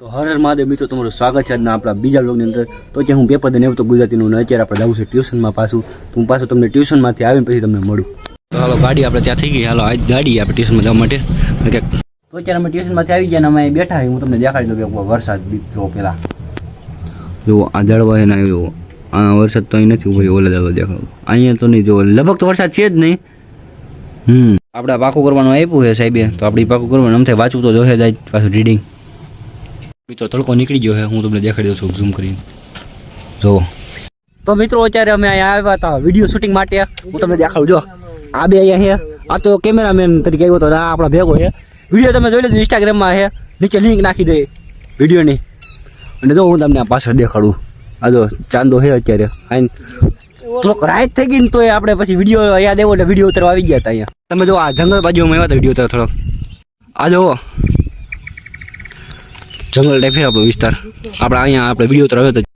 તો હર હર મહાદેવ મિત્રો, તમારું સ્વાગત છે આજના આપણા બીજા વ્લોગની અંદર. તો જે હું પેપર દઈને આવ્યો તો ગુજરાતીનું, ને અત્યારે આપણે જવું છે ટ્યુશનમાં પાછું. તો હું પાછું તમને ટ્યુશનમાંથી આવીને પછી તમને મળું. તો હાલો, ગાડી આપણે ત્યાં થઈ ગઈ. હાલો, આજ ગાડી આપણે ટ્યુશનમાં જવા માટે. તો અત્યારે અમે ટ્યુશનમાંથી આવી ગયા ને અમે બેઠા. હું તમને દેખાડી દઉં કે વરસાદ બીતો પહેલાં જુઓ, આ જળવા એને આવ્યો. આ વરસાદ તો અહીં નથી ભાઈ, ઓલા જળવા દેખાડો. અહીંયા તો નહીં, જો લગભગ તો વરસાદ છે જ નહીં. આપણે પાકું કરવાનું આપ્યું છે સાહેબે, તો આપણે પાકું કરવાનું એમ થાય. વાંચવું તો જોશે જ પાછું રીડિંગ. મિત્રો તડકો નીકળી ગયો છે, હું તમને દેખાડી દઉં છું ઝૂમ કરીને. જો તો મિત્રો અત્યારે અમે અહીંયા આવ્યા હતા વિડીયો શૂટિંગ માટે. હું તમને દેખાડું, જો આ બે અહીંયા છે. આ તો કેમેરામેન તરીકે આવ્યો હતો, આ આપણા ભેગો છે. વિડીયો તમે જોઈ લેજો, ઇન્સ્ટાગ્રામમાં છે, નીચે લિંક નાખી દે વિડીયોની. અને જો હું તમને આ પાછળ દેખાડું. આ જો ચાંદો છે અત્યારે. થોડોક રાત થઈ ગઈ ને તો આપણે પછી વિડીયો યાદ આવ્યો એટલે વિડીયો ઉતરવા આવી ગયા હતા અહીંયા. તમે જો આ જંગલ બાજુમાં આવ્યા હતા વિડીયો ઉતરવા થોડોક. આ જો જંગલ ટાઈપ છે આપણો વિસ્તાર. આપણે અહીંયા આપણે વિડીયો ઉતર આવ્યો હતો.